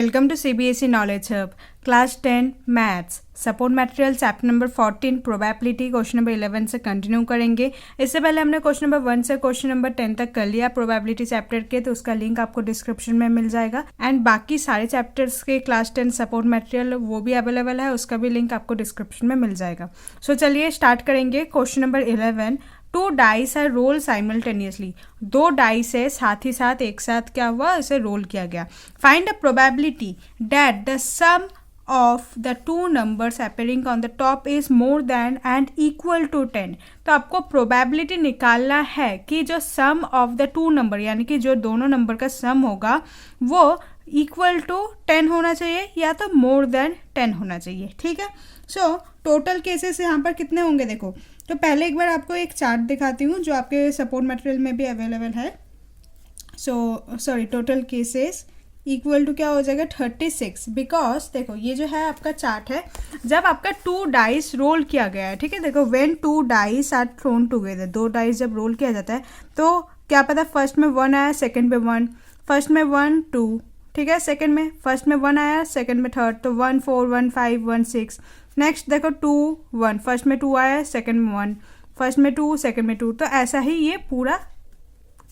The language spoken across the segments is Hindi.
Welcome to CBSE knowledge hub class 10 maths support material chapter number 14 probability question number 11 से कंटिन्यू करेंगे। इससे पहले हमने क्वेश्चन नंबर 1 से क्वेश्चन नंबर 10 तक कर लिया प्रोबेबिलिटी चैप्टर के, तो उसका लिंक आपको डिस्क्रिप्शन में मिल जाएगा। एंड बाकी सारे चैप्टर्स के क्लास 10 सपोर्ट मटेरियल वो भी अवेलेबल है, उसका भी लिंक आपको डिस्क्रिप्शन में मिल जाएगा। सो चलिए स्टार्ट करेंगे। Question number 11, 2 dice are roll simultaneously. 2 dice है साथ ही साथ एक साथ क्या हुआ, इसे रोल किया गया। Find the probability that the sum of the 2 numbers appearing on the top is more than and equal to 10। तो आपको प्रोबेबिलिटी निकालना है कि जो सम ऑफ द 2 नंबर यानी कि जो दोनों नंबर का सम होगा वो इक्वल टू 10 होना चाहिए या तो मोर देन 10 होना चाहिए। ठीक है, सो टोटल केसेस यहाँ पर कितने होंगे देखो। तो पहले एक बार आपको एक चार्ट दिखाती हूँ जो आपके सपोर्ट मटेरियल में भी अवेलेबल है। टोटल केसेस इक्वल टू क्या हो जाएगा 36, बिकॉज देखो ये जो है आपका चार्ट है जब आपका 2 डाइस रोल किया गया है। ठीक है, देखो when 2 dice are thrown together, 2 dice जब रोल किया जाता है तो क्या पता फर्स्ट में 1 आया, सेकंड में 1, फर्स्ट में 1 2, ठीक है, सेकंड में फर्स्ट में 1 आया, सेकंड में थर्ड, तो 1 4 1 5 1 6। नेक्स्ट देखो 2 1, फर्स्ट में 2 आया, सेकंड में 1, फर्स्ट में 2, सेकंड में 2। तो ऐसा ही ये पूरा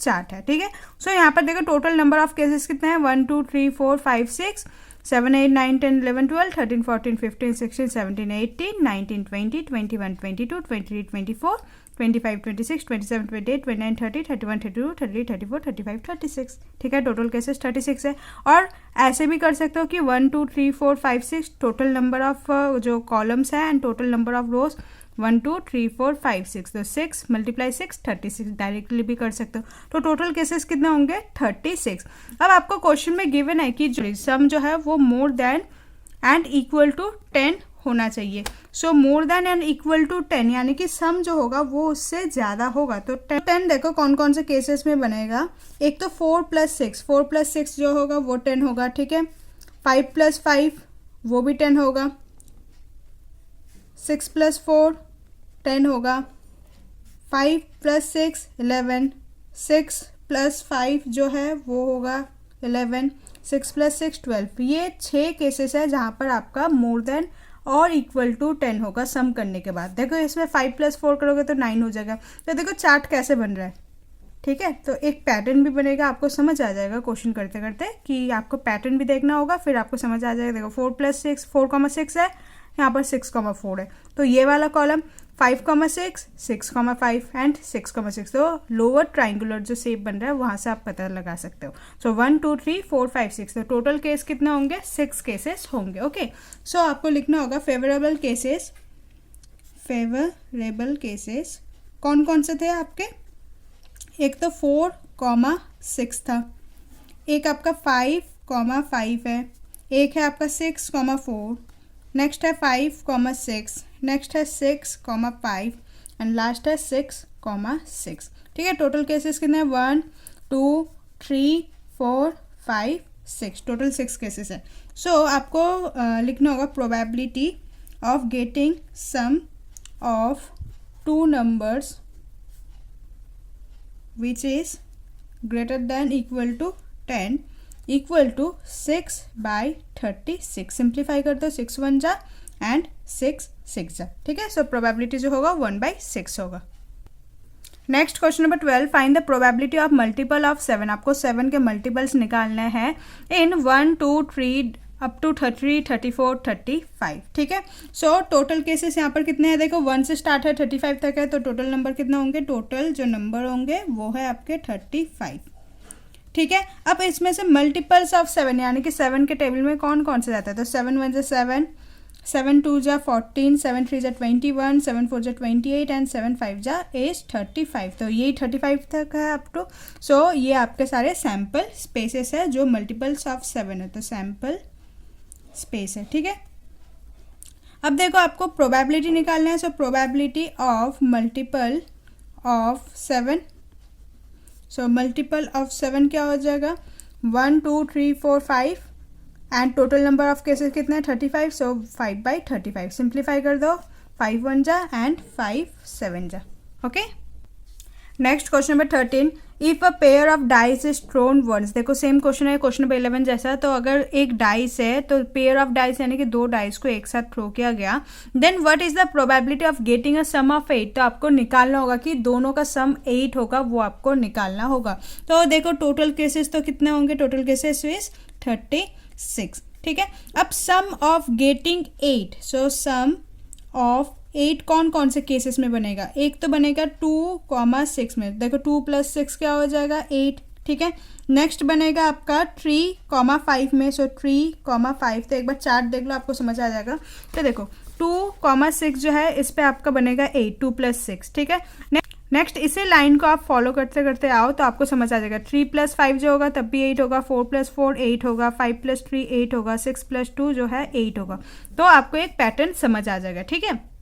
चार्ट है। ठीक है, सो यहाँ पर देखो टोटल नंबर ऑफ केसेस कितने हैं, 1 2 3 4 5 6 7 8 9 10 11 12 13 14 15 16 17 18 19 20 21 22 23 24 25 26 27 28 29 30 31 32 33 34 35 36। ठीक है, टोटल केसेस 36 है। और ऐसे भी कर सकते हो कि 1 2 3 4 5 6 टोटल नंबर ऑफ जो कॉलम्स है एंड टोटल नंबर ऑफ रोज 1 2 3 4 5 6, तो 6 × 6 36 डायरेक्टली भी कर सकते हो। तो टोटल केसेस कितने होंगे 36। अब आपको क्वेश्चन में गिवन है कि जो सम जो है वो more than and equal to 10 होना चाहिए। So more than and equal to 10 यानी कि सम जो होगा वो उससे ज़्यादा होगा। तो 10 देखो कौन कौन से केसेस में बनेगा। एक तो 4 + 6 जो होगा वो 10 होगा। ठीक है, 5 + 5 वो भी 10 होगा, 6 + 4 10 होगा, 5 + 6 11, 6 + 5 जो है वो होगा 11, 6 + 6 12। ये 6 केसेस है जहाँ पर आपका मोर देन और इक्वल टू 10 होगा सम करने के बाद। देखो इसमें 5 + 4 करोगे तो 9 हो जाएगा। तो देखो चार्ट कैसे बन रहा है। ठीक है, तो एक पैटर्न भी बनेगा, आपको समझ आ जाएगा क्वेश्चन करते करते कि आपको पैटर्न भी देखना होगा, फिर आपको समझ आ जाएगा। देखो 4 + 6 4,6 है, यहाँ पर 6,4 है, तो ये वाला कॉलम 5,6 6,5 एंड 6,6। तो लोअर ट्राइंगुलर जो शेप बन रहा है वहाँ से आप पता लगा सकते हो। सो 1 2 3 4 5 6, तो टोटल केस कितने होंगे 6 केसेस होंगे। ओके, सो आपको लिखना होगा फेवरेबल केसेस कौन कौन से थे आपके। एक तो 4,6 था, एक आपका 5,5 है, एक है आपका 6,4, नेक्स्ट है 5,6, नेक्स्ट है 6,5 एंड लास्ट है 6,6। ठीक है, टोटल केसेस कितने हैं 1 2 3 4 5 6, टोटल 6 केसेस है। सो आपको लिखना होगा probability of getting sum of 2 numbers which is greater than equal to 10 equal to 6/36। Simplify कर दो, 6 1 जा एंड 6 6 जा। ठीक है, सो प्रोबेबिलिटी जो होगा 1/6 होगा। Next question number 12, find the probability of multiple of 7। आपको 7 के मल्टीपल्स निकालने हैं इन 1 2 3 अप टू 30 34 35। ठीक है, सो टोटल केसेस यहाँ पर कितने हैं देखो, 1 से स्टार्ट है 35 तक है, तो टोटल नंबर कितने होंगे, टोटल जो नंबर होंगे वो है आपके 35। ठीक है, अब इसमें से मल्टीपल्स ऑफ 7 यानी कि 7 के टेबल में कौन कौन से जाता है, तो 7 1 = 7, 7 2 = 14, 7 3 = 21, 7 4 = 28 एंड 7 5 = 35। तो यही 35 तक है अप टू। सो ये आपके सारे सैम्पल स्पेसेस है जो मल्टीपल्स ऑफ 7 है, तो सैम्पल स्पेस है। ठीक है, अब देखो आपको प्रोबेबिलिटी निकालना है। So probability of multiple of 7, so multiple of 7 क्या हो जाएगा 1 2 3 4 5 and total number of cases कितने हैं 35। सो 5/35 सिंप्लीफाई कर दो, 5 1 जा एंड 5 7 जा। Okay, next question number 13, if a pair of dice is thrown once. देखो सेम क्वेश्चन है क्वेश्चन नंबर 11 जैसा। तो अगर एक डाइस है तो पेयर ऑफ डाइस यानी कि दो डाइस को एक साथ थ्रो किया गया, then what is the probability of getting a sum of 8। तो आपको निकालना होगा कि दोनों का सम 8 होगा, वो आपको निकालना होगा। तो देखो टोटल केसेस तो कितने होंगे, टोटल केसेस इज 36, ठीक है। अब sum of getting 8, so sum of 8 कौन कौन से केसेस में बनेगा, एक तो बनेगा 2,6 में। देखो 2 + 6 क्या हो जाएगा 8, ठीक है। नेक्स्ट बनेगा आपका 3,5 में, सो 3,5। तो एक बार चार्ट देख लो आपको समझ आ जाएगा। तो देखो 2,6 जो है इस पे आपका बनेगा 8, 2 + 6, ठीक है। नेक्स्ट इसी लाइन को आप फॉलो करते करते आओ तो आपको समझ आ जाएगा। 3 + 5 जो होगा तब भी 8 होगा, 4 + 4 8 होगा, 5 + 3 8 होगा, 6 + 2 जो है 8 होगा। तो आपको एक पैटर्न समझ आ जाएगा, ठीक है।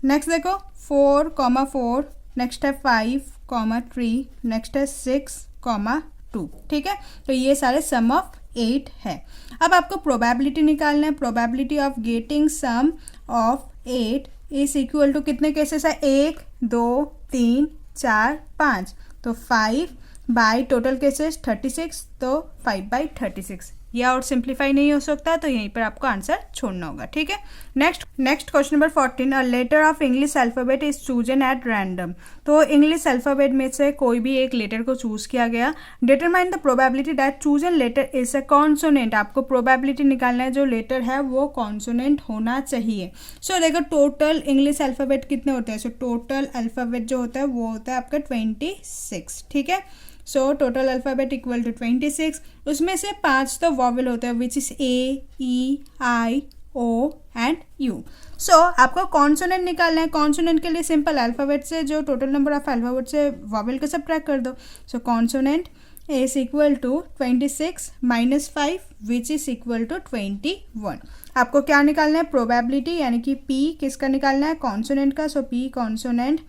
नेक्स्ट देखो 4,4, नेक्स्ट है 5,3, नेक्स्ट है 6,2, ठीक है। तो ये सारे सम ऑफ 8 है। अब आपको प्रोबेबिलिटी निकालना है। Probability of getting sum of 8 is equal to कितने केसेस है, 1 2 3 4 5, तो 5 बाई टोटल केसेस 36, तो 5/36। या और सिंप्लीफाई नहीं हो सकता, तो यहीं पर आपको आंसर छोड़ना होगा, ठीक है। Next question number 14, a letter of English alphabet is chosen at random. तो इंग्लिश अल्फाबेट में से कोई भी एक लेटर को चूज किया गया। Determine the probability that chosen letter is a consonant. आपको प्रोबेबिलिटी निकालना है जो लेटर है वो कॉन्सोनेंट होना चाहिए। सो देखो टोटल इंग्लिश अल्फाबेट कितने होते हैं, सो टोटल अल्फाबेट जो होता है वो होता है आपका 26, ठीक है। So total alphabet equal to 26। उसमें से 5 तो वॉवेल होते हैं, which is A, E, I, O and U. So आपको कॉन्सोनेंट निकालना है। कॉन्सोनेंट के लिए सिंपल अल्फ़ाबेट से जो टोटल नंबर ऑफ अल्फ़ाबेट से वॉवेल को सबट्रैक्ट कर दो। So consonant is equal to 26 - 5 which is equal to 21। आपको क्या निकालना है, प्रोबेबिलिटी यानी कि पी किसका निकालना है, कॉन्सोनेंट का। So P consonant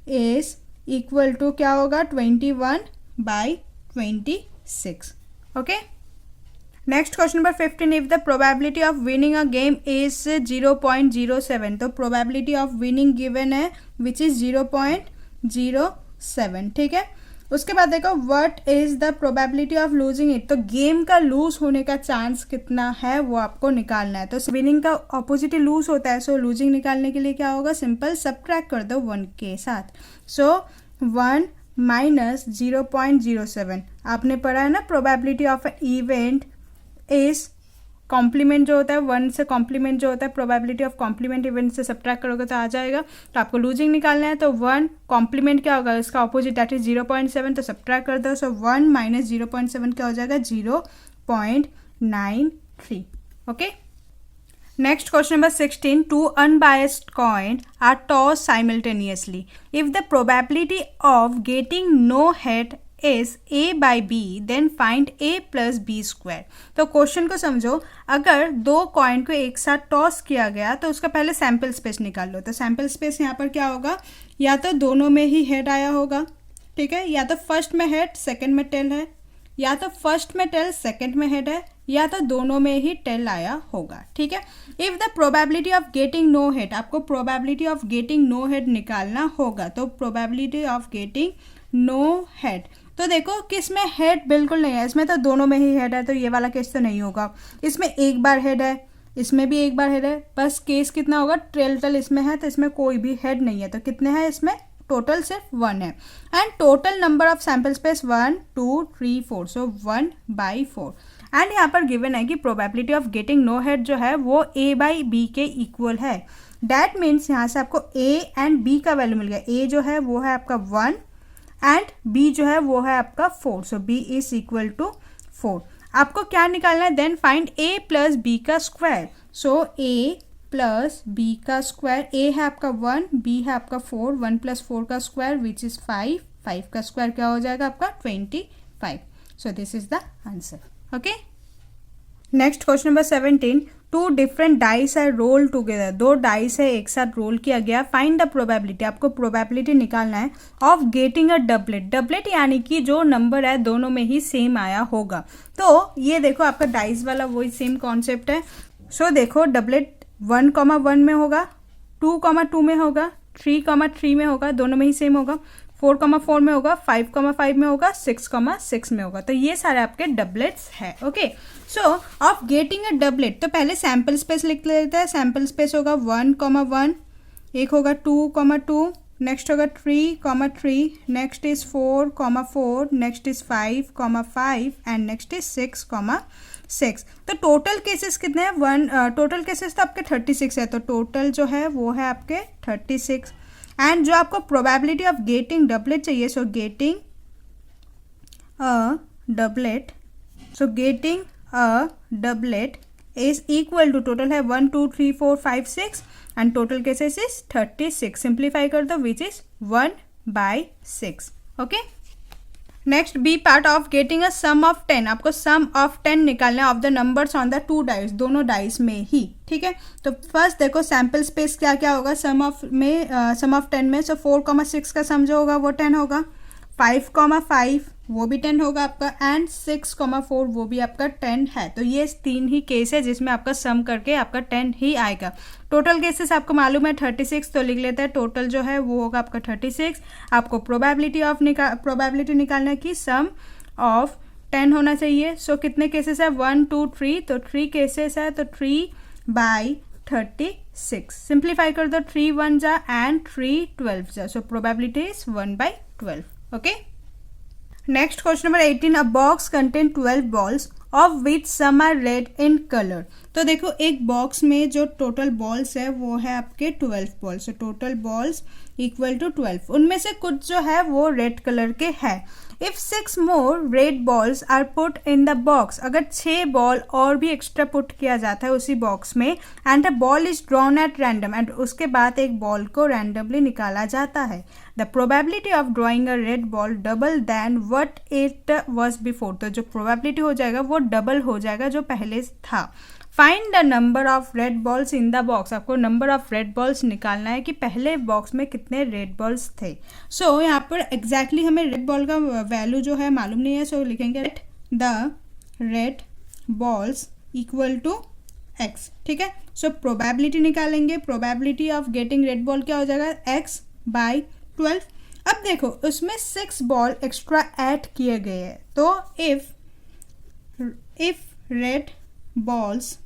is equal to क्या होगा 21/26, okay. Next question number 15, if the probability of winning a game is 0.07। तो प्रोबेबिलिटी ऑफ विनिंग गिवन है विच इज 0.07, ठीक है। उसके बाद देखो what is the probability of losing it. तो गेम का लूज होने का चांस कितना है वो आपको निकालना है। तो विनिंग का ऑपोजिट लूज होता है। सो लूजिंग निकालने के लिए क्या होगा, सिंपल सबट्रैक्ट कर दो 1 के साथ। सो 1 - 0.07 आपने पढ़ा है ना, probability of event is complement जो होता है 1 से कॉम्प्लीमेंट जो होता है, प्रोबेबिलिटी ऑफ कॉम्प्लीमेंट इवेंट से सबट्रैक्ट करोगे तो आ जाएगा। तो आपको लूजिंग निकालना है। तो 1 कॉम्प्लीमेंट क्या होगा, इसका ऑपोजिट दैट इज 0.7, तो सबट्रैक्ट कर दो। सो 1 - 0.7 क्या हो जाएगा 0.93, okay. Next question number 16, two unbiased coin are tossed simultaneously. If the probability of getting no head is A/B, then find A + B square. तो क्वेश्चन को समझो, अगर दो कॉइन को एक साथ टॉस किया गया तो उसका पहले सैम्पल स्पेस निकाल लो। तो सैम्पल स्पेस यहाँ पर क्या होगा, या तो दोनों में ही हेड आया होगा, ठीक है, या तो फर्स्ट में हेड सेकेंड में टेल है, या तो फर्स्ट में टेल सेकेंड में हेड है, या तो दोनों में ही टेल आया होगा, ठीक है। If the probability of getting no head, आपको probability of getting no head निकालना होगा। तो probability of getting no head, तो देखो किस में हेड बिल्कुल नहीं है, इसमें तो दोनों में ही हेड है, तो ये वाला केस तो नहीं होगा। इसमें एक बार हेड है, इसमें भी एक बार हेड है, बस केस कितना होगा, टेल इसमें है तो इसमें कोई भी हेड नहीं है। तो कितने हैं इसमें, टोटल सिर्फ 1 है। And total number of sample space 1 2 3 4, so 1/4। And यहाँ पर गिवन है कि probability of getting no head जो है वो A/B के इक्वल है। डैट मीन्स यहाँ से आपको A एंड B का वैल्यू मिल गया। A जो है वो है आपका 1 एंड B जो है वो है आपका 4, सो B इज इक्वल टू 4। आपको क्या निकालना है, देन फाइंड A + B का स्क्वायर। सो A + B का स्क्वायर, A है आपका 1, B है आपका 4, 1 + 4 का स्क्वायर विच इज़ 5, 5 का स्क्वायर क्या हो जाएगा आपका 25। So this is the answer, okay. Next question number 17, two different dice are roll together. दो डाइस है एक साथ रोल किया गया। फाइंड द प्रोबेबिलिटी, आपको प्रोबेबिलिटी निकालना है of getting a doublet. Doublet यानी कि जो नंबर है दोनों में ही सेम आया होगा। तो ये देखो आपका डाइस वाला वही सेम कॉन्सेप्ट है। सो देखो डबलेट 1,1 में होगा, 2,2 में होगा, 3,3 में होगा, दोनों में ही सेम होगा, 4,4 में होगा, 5,5 में होगा, 6,6 में होगा। तो ये सारे आपके डबलेट्स है। Okay, so of getting a doublet, तो पहले सैम्पल स्पेस लिख लेते हैं। सैम्पल स्पेस होगा 1,1, एक होगा 2,2, नेक्स्ट होगा 3,3, next is 4,4, next is 5,5 and next is 6,6। तो टोटल केसेस कितने हैं? टोटल केसेस तो आपके 36 है, तो टोटल जो है वो है आपके 36। एंड जो आपको प्रोबेबिलिटी ऑफ गेटिंग डबलेट चाहिए, so getting a doublet, so getting a doublet is equal to, total है 1 2 3 4 5 6 and total cases is 36। Simplify कर दो, which is 1/6। Okay, next B part of getting a sum of 10, आपको सम ऑफ 10 निकालना है of the numbers on the 2 dice, दोनों डाइस में ही। ठीक है, तो फर्स्ट देखो सैम्पल स्पेस क्या क्या होगा सम ऑफ 10 में। सो 4,6 का सम जो होगा वो 10 होगा, 5,5 वो भी 10 होगा आपका, एंड 6,4 वो भी आपका 10 है। तो ये 3 ही केस है जिसमें आपका सम करके आपका 10 ही आएगा। टोटल केसेस आपको मालूम है 36, तो लिख लेते हैं टोटल जो है वो होगा आपका 36। आपको प्रोबेबिलिटी निकालना की सम ऑफ 10 होना चाहिए। सो कितने केसेस है? 1 2 3, तो 3 केसेस है, तो 3/36। सिंप्लीफाई कर दो, 3 1 जा एंड 3 12 जा, so probability is 1/12। Okay, next question number 18, a box contain 12 balls of which some are red in colour. तो देखो एक बॉक्स में जो टोटल बॉल्स है वो है आपके 12 balls, total balls equal to 12, उनमें से कुछ जो है वो रेड कलर के है। If 6 more red balls are put in the box, अगर 6 बॉल और भी एक्स्ट्रा पुट किया जाता है उसी बॉक्स में, and the ball is drawn at random, and उसके बाद एक बॉल को रैंडमली निकाला जाता है, the probability of drawing a red ball double than what it was before. तो जो प्रोबेबिलिटी हो जाएगा वो डबल हो जाएगा जो पहले था। Find the number of red balls in the box, आपको नंबर ऑफ रेड बॉल्स निकालना है कि पहले बॉक्स में कितने रेड बॉल्स थे। सो यहाँ पर एग्जैक्टली हमें रेड बॉल का वैल्यू जो है मालूम नहीं है, सो लिखेंगे the red balls equal to x. ठीक है, सो प्रोबेबिलिटी निकालेंगे, probability of getting red ball क्या हो जाएगा? x/12। अब देखो उसमें 6 बॉल एक्स्ट्रा ऐड किए गए हैं, तो if red balls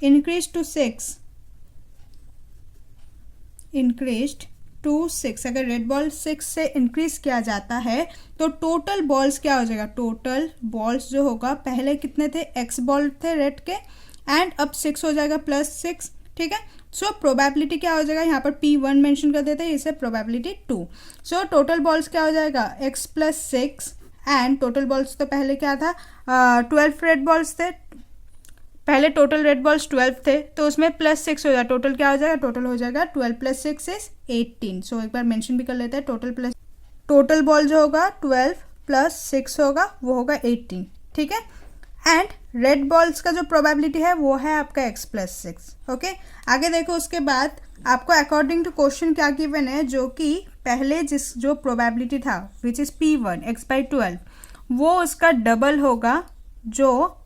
increased to 6, अगर रेड बॉल 6 से इंक्रीज किया जाता है तो टोटल बॉल्स क्या हो जाएगा? टोटल बॉल्स जो होगा, पहले कितने थे? x बॉल थे रेड के, एंड अब 6 हो जाएगा +6। ठीक है, सो प्रोबेबिलिटी क्या हो जाएगा? यहाँ पर P1 मेंशन कर देते हैं, इसे प्रोबेबिलिटी 2। सो टोटल बॉल्स क्या हो जाएगा? x + 6, एंड टोटल बॉल्स तो पहले क्या था? 12 रेड बॉल्स थे, पहले टोटल रेड बॉल्स 12 थे, तो उसमें +6 हो जाएगा, टोटल क्या हो जाएगा? टोटल हो जाएगा 12 + 6 इज 18। सो एक बार मेंशन भी कर लेते हैं, टोटल बॉल जो होगा 12 + 6 होगा, वो होगा 18। ठीक है, एंड रेड बॉल्स का जो प्रोबेबिलिटी है वो है आपका x + 6। ओके, आगे देखो उसके बाद आपको अकॉर्डिंग टू क्वेश्चन क्या गिवन है, जो कि पहले जो प्रोबेबिलिटी था विच इज P1 x/12, वो उसका डबल होगा जो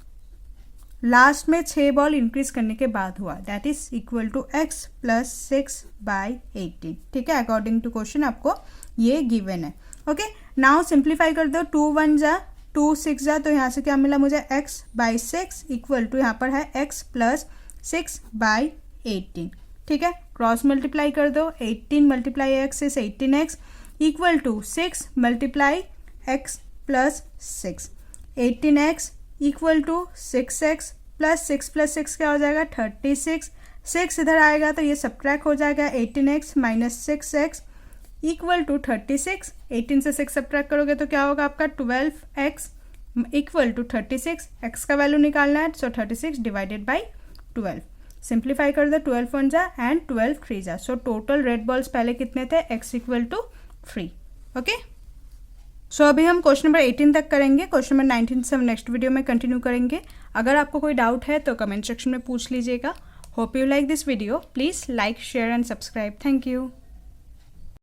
लास्ट में 6 बॉल इंक्रीज करने के बाद हुआ, that is equal to x + 6/18। ठीक है, अकॉर्डिंग टू क्वेश्चन आपको ये गिवन है। ओके, नाउ सिंप्लीफाई कर दो, 2 1 जा 2 6 जा, तो यहाँ से क्या मिला मुझे? x/6 इक्वल टू यहाँ पर है x + 6/18। ठीक है, क्रॉस मल्टीप्लाई कर दो, 18 × x is 18x equal to 6 × x + 6, 18x equal to 6x + 6 + 6 क्या हो जाएगा? 36। 6 इधर आएगा तो ये सब्ट्रैक्ट हो जाएगा, 18x - 6x इक्वल टू 36। 18 से 6 सब्ट्रैक्ट करोगे तो क्या होगा आपका? 12x equal to 36। x का वैल्यू निकालना है, सो 36 / 12। सिंप्लीफाई कर दो, 12 1 जा एंड 12 3 जा, सो टोटल रेड बॉल्स पहले कितने थे? x equal to 3। Okay, so अभी हम क्वेश्चन नंबर 18 तक करेंगे, क्वेश्चन नंबर 19 से हम नेक्स्ट वीडियो में कंटिन्यू करेंगे। अगर आपको कोई डाउट है तो कमेंट सेक्शन में पूछ लीजिएगा। Hope you like this video, please like share and subscribe. Thank you.